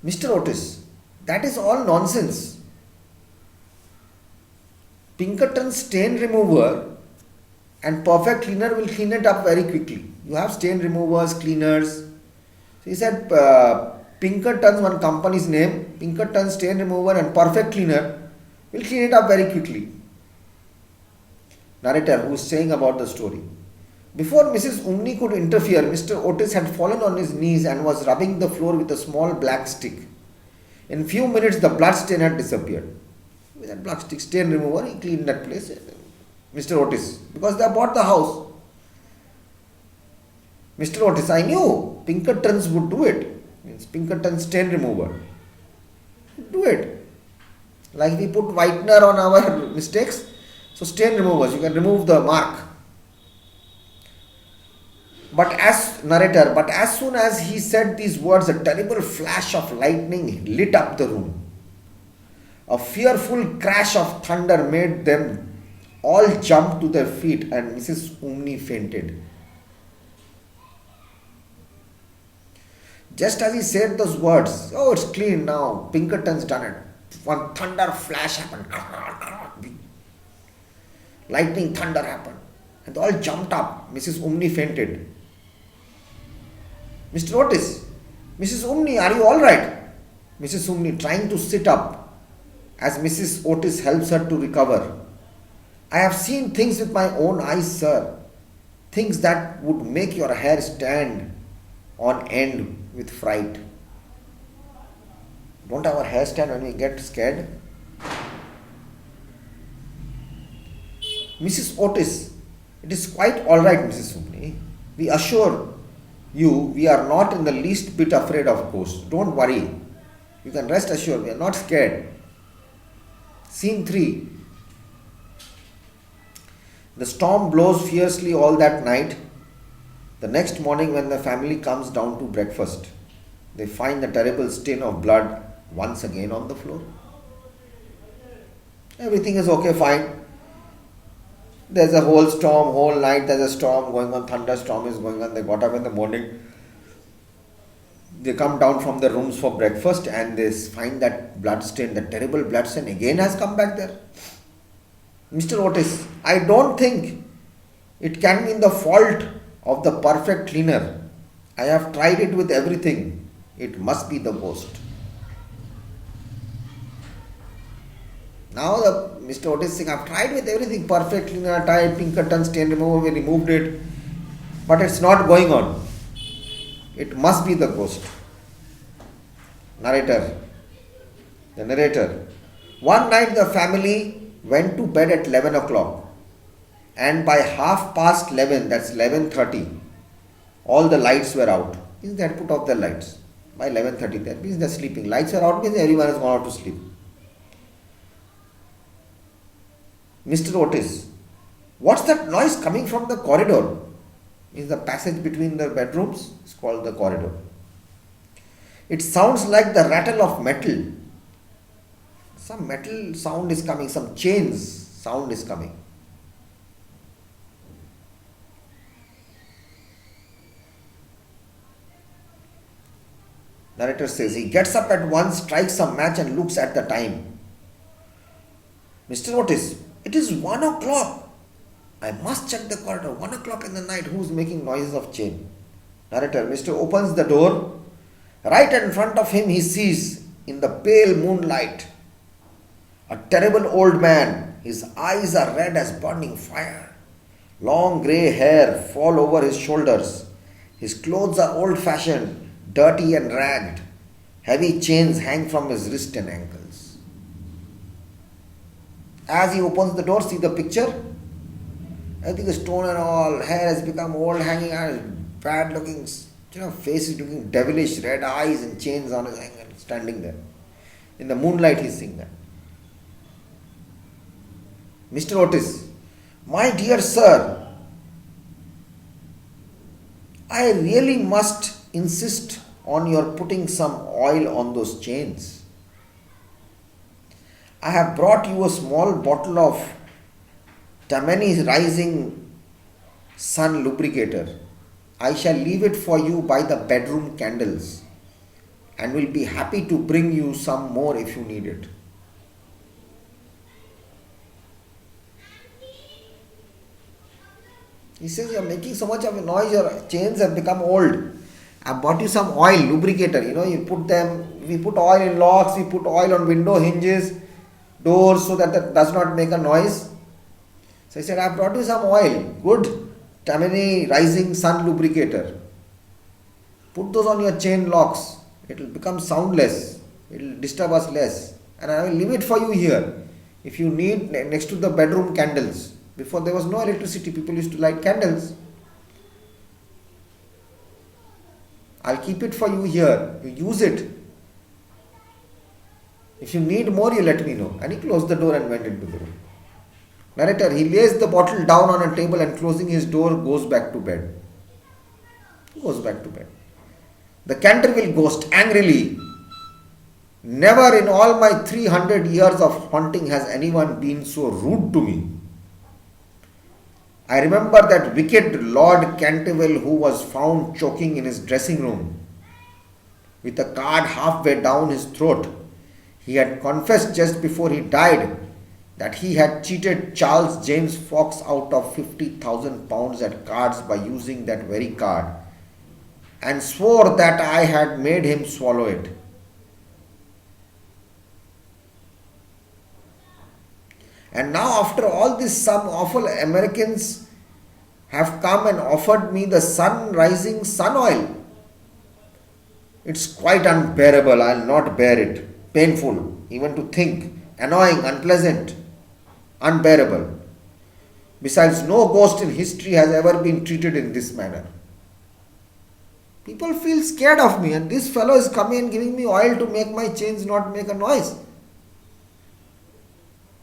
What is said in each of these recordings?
Mr. Otis, that is all nonsense. Pinkerton stain remover and perfect cleaner will clean it up very quickly. You have stain removers, cleaners. So he said Pinkerton's, one company's name, Pinkerton stain remover and perfect cleaner will clean it up very quickly. Narrator, who is saying about the story. Before Mrs. Umney could interfere, Mr. Otis had fallen on his knees and was rubbing the floor with a small black stick. In few minutes, the blood stain had disappeared. With that black stick stain remover, he cleaned that place. Mr. Otis, because they bought the house. Mr. Otis, I knew Pinkertons would do it. Means Pinkerton stain remover. Do it. Like we put whitener on our mistakes. So stain removers, you can remove the mark. But as soon as he said these words, a terrible flash of lightning lit up the room. A fearful crash of thunder made them all jump to their feet, and Mrs. Umney fainted. Just as he said those words, oh, it's clean now, Pinkerton's done it. One thunder flash happened. Lightning thunder happened. And they all jumped up. Mrs. Umney fainted. Mr. Otis, Mrs. Umney, are you alright? Mrs. Umney trying to sit up as Mrs. Otis helps her to recover. I have seen things with my own eyes, sir. Things that would make your hair stand on end with fright. Don't our hair stand when we get scared? Mrs. Otis, it is quite alright, Mrs. Umney. We assure you, we are not in the least bit afraid of ghosts. Don't worry. You can rest assured, we are not scared. Scene 3. The storm blows fiercely all that night. The next morning, when the family comes down to breakfast, they find the terrible stain of blood once again on the floor. Everything is okay, fine. There's a whole storm, whole night there's a storm going on, thunderstorm is going on. They got up in the morning. They come down from their rooms for breakfast and they find that blood stain, the terrible blood stain again has come back there. Mr. Otis, I don't think it can be the fault of the perfect cleaner. I have tried it with everything. It must be the ghost. Now Mr. Otis saying, I've tried with everything, perfect cleaner, I tried Pinkerton stain remover, we removed it, but it's not going on. It must be the ghost. The narrator. One night the family went to bed at 11 o'clock and by 11:30, that's 11:30, all the lights were out. Means they had put off the lights. By 11:30, that means they're sleeping. Lights are out means everyone has gone out to sleep. Mr. Otis, what's that noise coming from the corridor? Is the passage between the bedrooms. It's called the corridor. It sounds like the rattle of metal. Some metal sound is coming, some chains sound is coming. Narrator says, he gets up at once, strikes a match and looks at the time. Mr. Otis, it is 1 o'clock. I must check the corridor. 1 o'clock in the night. Who's making noises of chain? Narrator, Mr. opens the door. Right in front of him he sees, in the pale moonlight, a terrible old man. His eyes are red as burning fire. Long grey hair fall over his shoulders. His clothes are old-fashioned, dirty and ragged. Heavy chains hang from his wrist and ankles. As he opens the door, see the picture? Everything is torn and all. Hair has become old, hanging out, bad looking, face is looking devilish, red eyes and chains on his ankle, standing there. In the moonlight, he's seeing that. Mr. Otis, my dear sir, I really must insist on your putting some oil on those chains. I have brought you a small bottle of Tammany Rising Sun lubricator. I shall leave it for you by the bedroom candles. and will be happy to bring you some more if you need it. He says, you're making so much of a noise, your chains have become old. I bought you some oil, lubricator, we put oil in locks, we put oil on window hinges, doors, so that does not make a noise. So I said, I brought you some oil, good Tammany Rising Sun lubricator. Put those on your chain locks, it will become soundless, it will disturb us less. And I will leave it for you here. If you need, next to the bedroom candles. Before there was no electricity, people used to light candles. I'll keep it for you here. You use it. If you need more, you let me know. And he closed the door and went into the room. Narrator, he lays the bottle down on a table and closing his door goes back to bed. He goes back to bed. The Canterville ghost angrily, never in all my 300 years of haunting has anyone been so rude to me. I remember that wicked Lord Canterville who was found choking in his dressing room with a card halfway down his throat. He had confessed just before he died that he had cheated Charles James Fox out of £50,000 at cards by using that very card, and swore that I had made him swallow it. And now after all this, some awful Americans have come and offered me the rising sun oil. It's quite unbearable. I'll not bear it. Painful, even to think. Annoying, unpleasant, unbearable. Besides, no ghost in history has ever been treated in this manner. People feel scared of me, and this fellow is coming and giving me oil to make my chains not make a noise.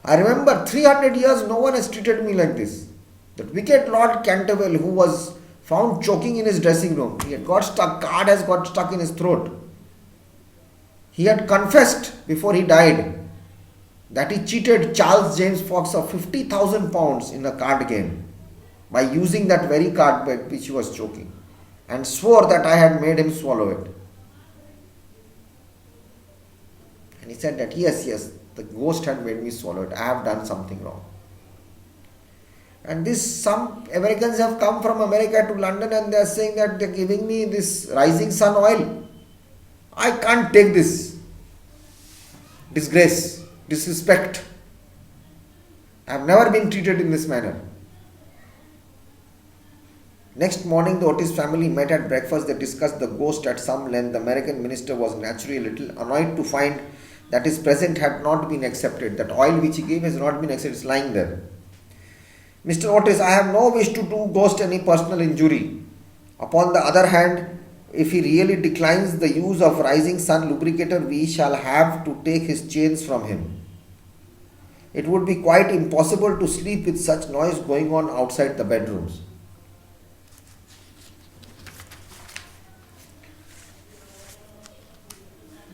I remember 300 years no one has treated me like this. That wicked Lord Canterville who was found choking in his dressing room. He had got stuck, card has got stuck in his throat. He had confessed before he died that he cheated Charles James Fox of £50,000 in a card game by using that very card by which he was choking, and swore that I had made him swallow it. And he said that yes, the ghost had made me swallow it. I have done something wrong. And some Americans have come from America to London and they are saying that they are giving me this rising sun oil. I can't take this disgrace, disrespect. I have never been treated in this manner. Next morning, the Otis family met at breakfast. They discussed the ghost at some length. The American minister was naturally a little annoyed to find that his present had not been accepted. That oil which he gave has not been accepted. It's lying there. Mr. Otis, I have no wish to do ghost any personal injury. Upon the other hand, if he really declines the use of rising sun lubricator, we shall have to take his chains from him. It would be quite impossible to sleep with such noise going on outside the bedrooms.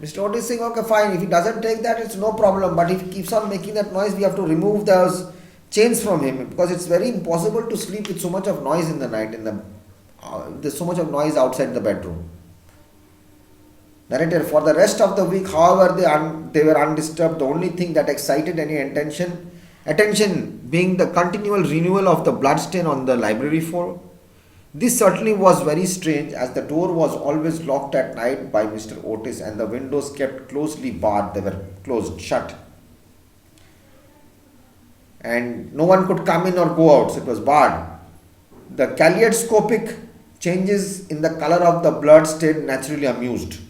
Mr. Otis is saying, okay, fine, if he doesn't take that, it's no problem. But if he keeps on making that noise, we have to remove those chains from him, because it's very impossible to sleep with so much of noise in the night. There's so much of noise outside the bedroom. Narrator, for the rest of the week, however, they were undisturbed. The only thing that excited any attention being the continual renewal of the bloodstain on the library floor. This certainly was very strange, as the door was always locked at night by Mr. Otis and the windows kept closely barred. They were closed, shut. And no one could come in or go out, so it was barred. The kaleidoscopic changes in the color of the blood stain naturally amused.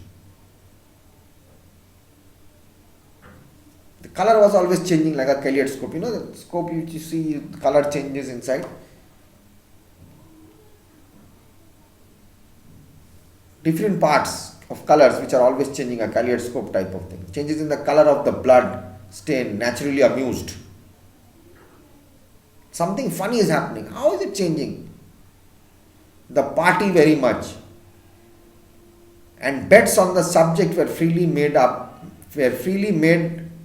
The color was always changing like a kaleidoscope. The scope you see, the color changes inside. Different parts of colors which are always changing, a kaleidoscope type of thing. Changes in the color of the blood stain, naturally amused. Something funny is happening. How is it changing? The party very much. And bets on the subject were freely made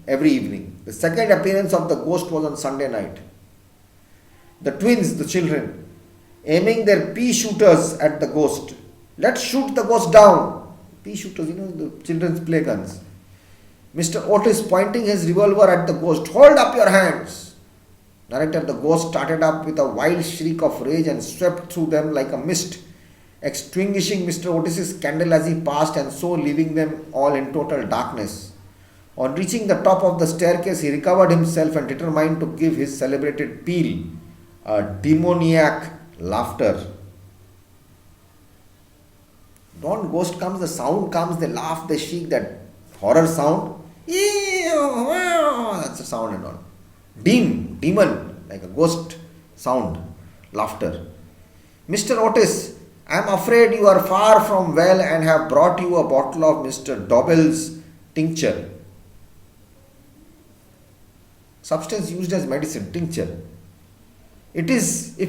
every evening. The second appearance of the ghost was on Sunday night. The twins, the children, aiming their pea shooters at the ghost. Let's shoot the ghost down. pea shooters, the children's play guns. Mr. Otis pointing his revolver at the ghost. Hold up your hands! Narrator, the ghost started up with a wild shriek of rage and swept through them like a mist, extinguishing Mr. Otis's candle as he passed and so leaving them all in total darkness. On reaching the top of the staircase, he recovered himself and determined to give his celebrated peal a demoniac laughter. Don't ghost comes, the sound comes, they laugh, they shriek, that horror sound. That's the sound and all. Demon, like a ghost sound, laughter. Mr. Otis, I am afraid you are far from well and have brought you a bottle of Mr. Dobell's tincture. Substance used as medicine, tincture. If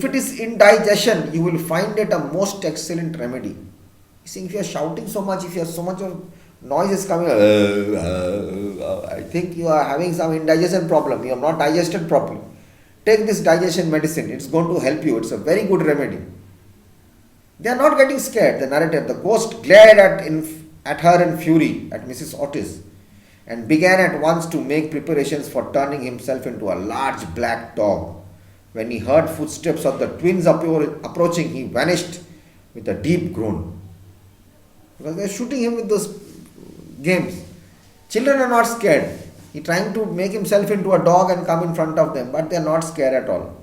it is indigestion, you will find it a most excellent remedy. You see, if you are shouting so much, if you have so much of noise is coming, I think you are having some indigestion problem. You have not digested properly. Take this digestion medicine. It's going to help you. It's a very good remedy. They are not getting scared. The narrator, the ghost, glared at her in fury, at Mrs. Otis, and began at once to make preparations for turning himself into a large black dog. When he heard footsteps of the twins approaching, he vanished with a deep groan. Because they are shooting him with those games. Children are not scared. He trying to make himself into a dog and come in front of them, but they are not scared at all.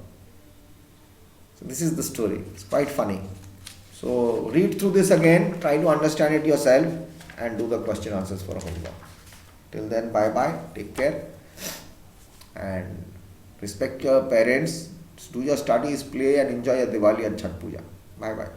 So this is the story. It's quite funny. So read through this again, try to understand it yourself and do the question answers for homework. Till then, bye bye, take care and respect your parents, do your studies, play and enjoy your Diwali and Chhath Puja. Bye bye.